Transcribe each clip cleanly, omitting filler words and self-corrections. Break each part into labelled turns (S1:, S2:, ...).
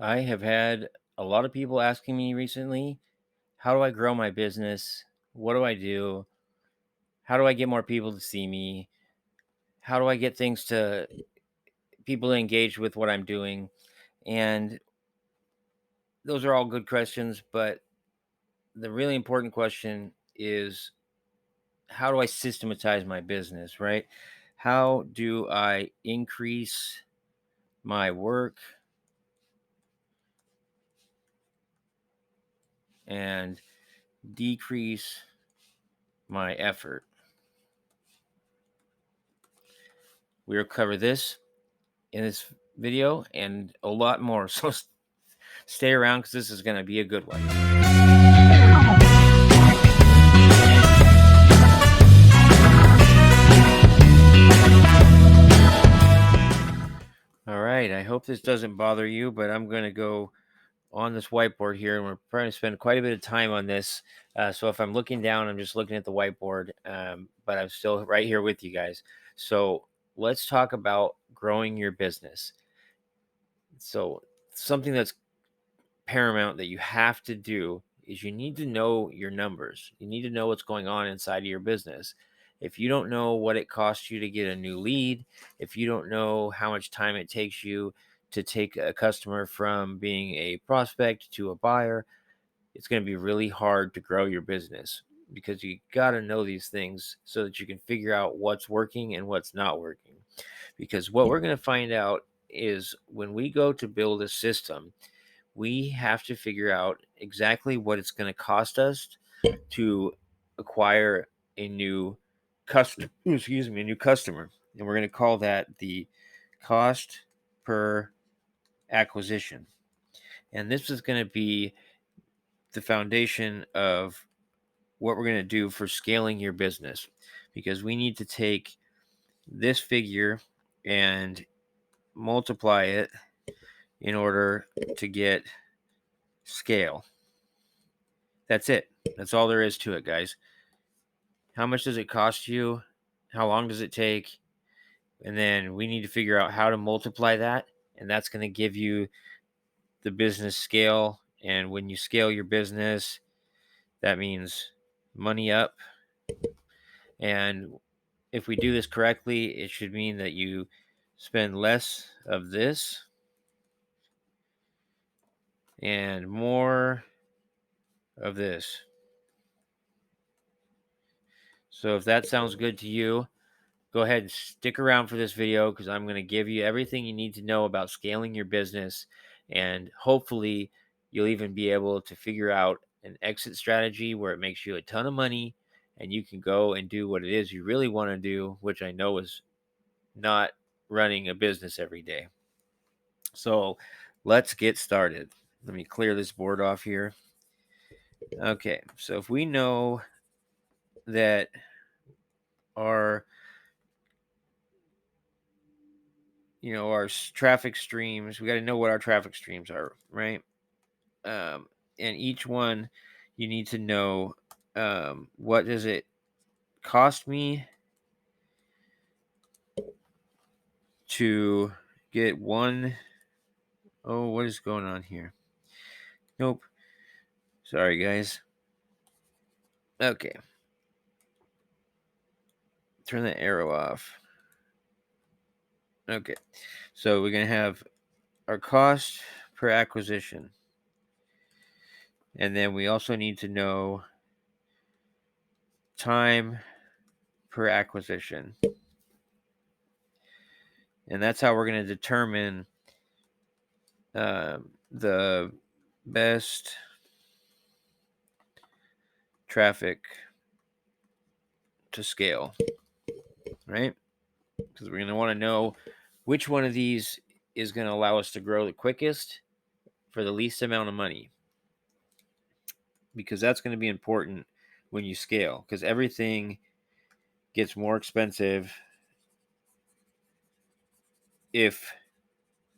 S1: I have had a lot of people asking me recently, how do I grow my business? What do I do? How do I get more people to see me? How do I get things to people to engage with what I'm doing? And those are all good questions, but the really important question is how do I systematize my business, right? How do I increase my work and decrease my effort? We'll cover this in this video and a lot more. So stay around because this is going to be a good one. All right. I hope this doesn't bother you, but I'm going to go on this whiteboard here and we're trying to spend quite a bit of time on this. So if I'm looking down, I'm just looking at the whiteboard, but I'm still right here with you guys. So let's talk about growing your business. So something that's paramount that you have to do is you need to know your numbers. You need to know what's going on inside of your business. If you don't know what it costs you to get a new lead, if you don't know how much time it takes you to take a customer from being a prospect to a buyer, it's going to be really hard to grow your business because you got to know these things so that you can figure out what's working and what's not working. Because what we're going to find out is when we go to build a system, we have to figure out exactly what it's going to cost us to acquire a new customer, a new customer. And we're going to call that the cost per acquisition. And this is going to be the foundation of what we're going to do for scaling your business because we need to take this figure and multiply it in order to get scale. That's it. That's all there is to it, guys. How much does it cost you? How long does it take? And then we need to figure out how to multiply that. And that's going to give you the business scale. And when you scale your business, that means money up. And if we do this correctly, it should mean that you spend less of this and more of this. So if that sounds good to you, go ahead and stick around for this video because I'm going to give you everything you need to know about scaling your business. And hopefully, you'll even be able to figure out an exit strategy where it makes you a ton of money and you can go and do what it is you really want to do, which I know is not running a business every day. So let's get started. Let me clear this board off here. Okay, so if we know that our our traffic streams, we got to know what our traffic streams are, right? And each one you need to know, what does it cost me to get one. Oh, what is going on here? Nope. Sorry, guys. Okay. Turn the arrow off. Okay. So we're going to have our cost per acquisition. And then we also need to know time per acquisition. And that's how we're going to determine the best traffic to scale, right? Because we're going to want to know which one of these is going to allow us to grow the quickest for the least amount of money, because that's going to be important when you scale, because everything gets more expensive if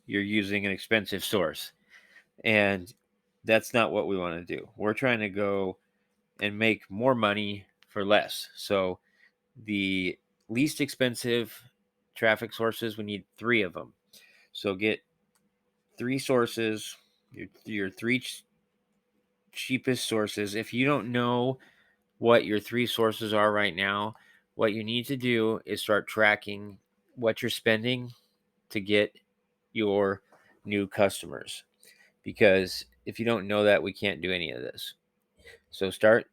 S1: you're using an expensive source, and that's not what we want to do. We're trying to go and make more money for less. So the least expensive traffic sources, we need 3 of them. So get 3 sources your three cheapest sources. If you don't know what your three sources are right now, what you need to do is start tracking what you're spending to get your new customers. Because if you don't know that, we can't do any of this. So start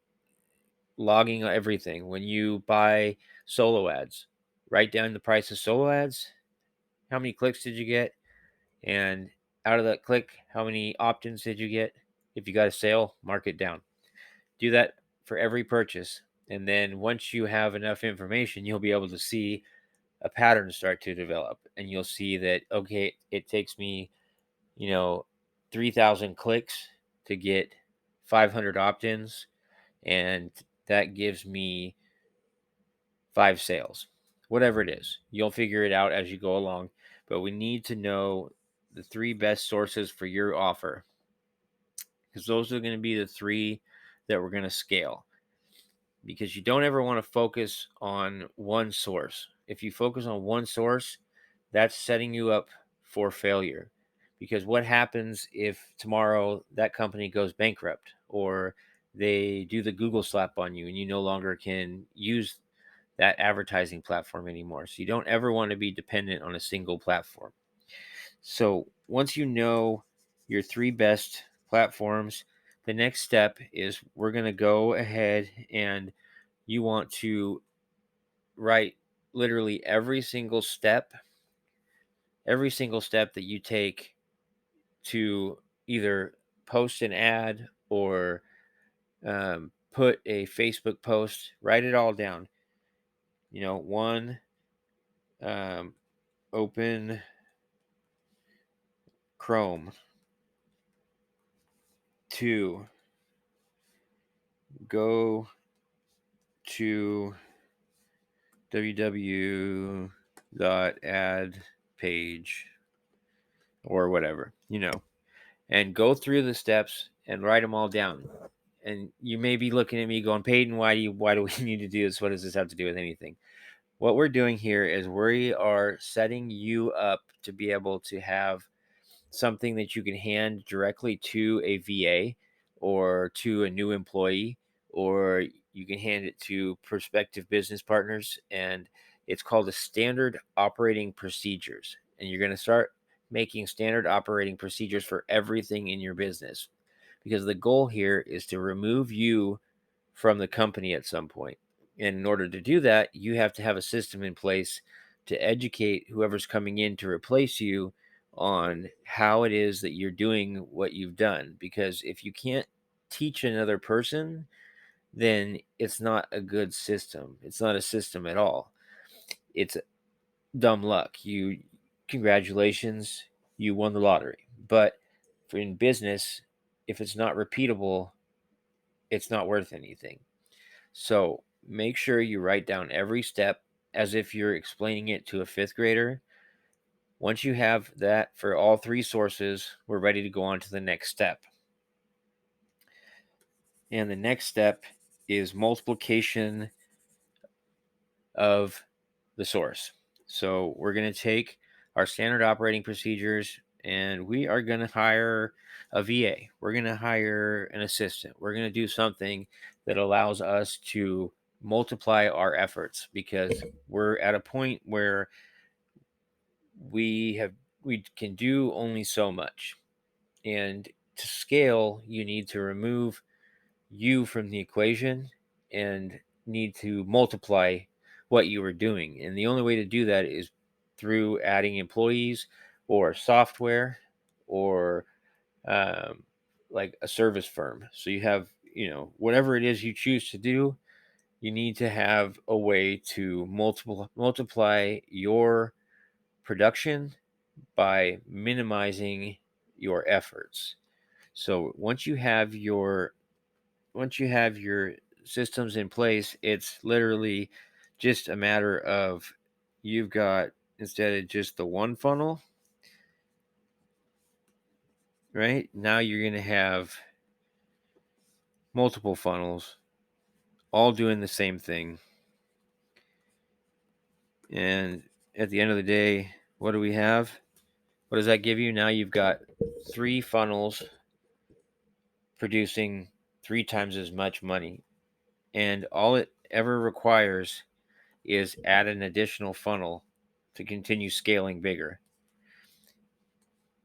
S1: logging everything. When you buy solo ads, write down the price of solo ads. How many clicks did you get? And out of that click, how many opt-ins did you get? If you got a sale, mark it down. Do that for every purchase. And then once you have enough information, you'll be able to see a pattern start to develop. And you'll see that, okay, it takes me, you know, 3,000 clicks to get 500 opt ins. And that gives me 5 sales. Whatever it is, you'll figure it out as you go along. But we need to know the three best sources for your offer, because those are going to be the three that we're going to scale. Because you don't ever want to focus on one source. If you focus on one source, that's setting you up for failure. Because what happens if tomorrow that company goes bankrupt, or they do the Google slap on you and you no longer can use that advertising platform anymore? So you don't ever want to be dependent on a single platform. So once you know your three best platforms, the next step is we're going to go ahead and you want to write literally every single step that you take to either post an ad or put a Facebook post. Write it all down. One, open Chrome. Two, go to www.ad page or whatever, and go through the steps and write them all down. And you may be looking at me going, Peyton, why do we need to do this? What does this have to do with anything? What we're doing here is we are setting you up to be able to have something that you can hand directly to a VA or to a new employee, or you can hand it to prospective business partners. And it's called a standard operating procedures. And you're going to start making standard operating procedures for everything in your business, because the goal here is to remove you from the company at some point. And in order to do that, you have to have a system in place to educate whoever's coming in to replace you on how it is that you're doing what you've done. Because if you can't teach another person, then it's not a good system. It's not a system at all. It's dumb luck. Congratulations, you won the lottery. But in business, if it's not repeatable, it's not worth anything. So make sure you write down every step as if you're explaining it to a fifth grader. Once you have that for all three sources, we're ready to go on to the next step. And the next step is multiplication of the source. So we're going to take our standard operating procedures and we are going to hire a VA. We're going to hire an assistant. We're going to do something that allows us to multiply our efforts, because we're at a point where we can do only so much. And to scale, you need to remove you from the equation and need to multiply what you were doing. And the only way to do that is through adding employees or software or um, like a service firm. So you have, whatever it is you choose to do, you need to have a way to multiply your production by minimizing your efforts. So once you have your systems in place, it's literally just a matter of you've got, instead of just the one funnel, right? Now you're going to have multiple funnels all doing the same thing. And at the end of the day, what do we have? What does that give you? Now you've got 3 funnels producing 3 times as much money. And all it ever requires is add an additional funnel to continue scaling bigger.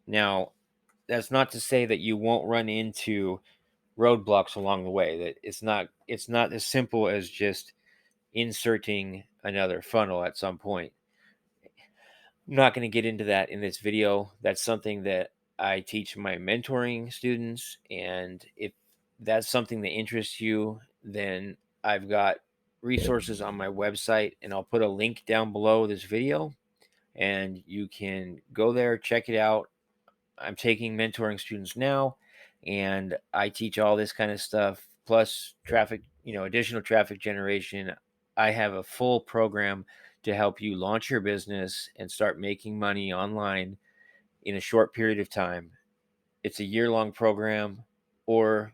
S1: Now, that's not to say that you won't run into roadblocks along the way. That it's not as simple as just inserting another funnel at some point. I'm not going to get into that in this video. That's something that I teach my mentoring students. And if that's something that interests you, then I've got resources on my website, and I'll put a link down below this video, and you can go there, check it out. I'm taking mentoring students now, and I teach all this kind of stuff plus traffic, additional traffic generation. I have a full program to help you launch your business and start making money online in a short period of time. It's a year-long program, or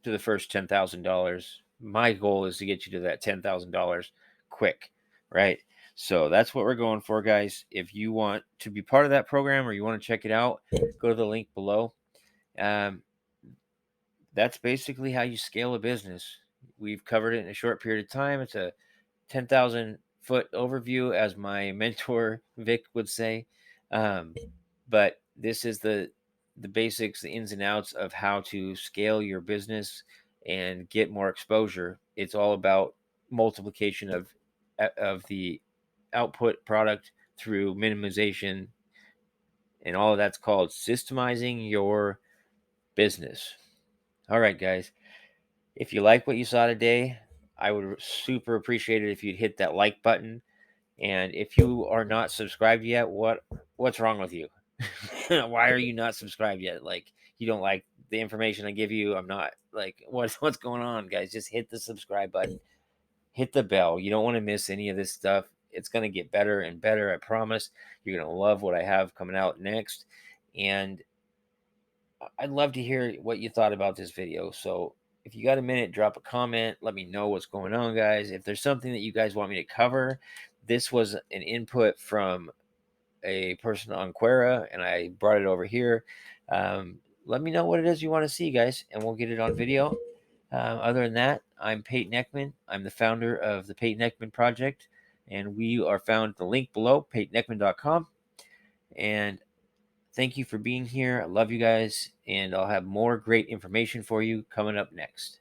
S1: to the first $10,000. My goal is to get you to that $10,000 quick, right? So that's what we're going for, guys. If you want to be part of that program or you want to check it out, go to the link below. Um, that's basically how you scale a business. We've covered it in a short period of time. It's a 10,000-foot overview, as my mentor Vic would say. But this is the basics, the ins and outs of how to scale your business and get more exposure. It's all about multiplication of the output product through minimization, and all of that's called systemizing your business. All right, guys. If you like what you saw today, I would super appreciate it if you'd hit that like button. And if you are not subscribed yet, what's wrong with you? Why are you not subscribed yet? Like, you don't like the information I give you? I'm not like, what's going on, guys? Just hit the subscribe button. Hit the bell. You don't want to miss any of this stuff. It's going to get better and better, I promise. You're going to love what I have coming out next. And I'd love to hear what you thought about this video. So if you got a minute, drop a comment. Let me know what's going on, guys. If there's something that you guys want me to cover, this was an input from a person on Quora, and I brought it over here. Let me know what it is you want to see, guys, and we'll get it on video. Other than that, I'm Peyton Eckman. I'm the founder of the Peyton Eckman Project, and we are found at the link below, peytoneckman.com. And thank you for being here. I love you guys, and I'll have more great information for you coming up next.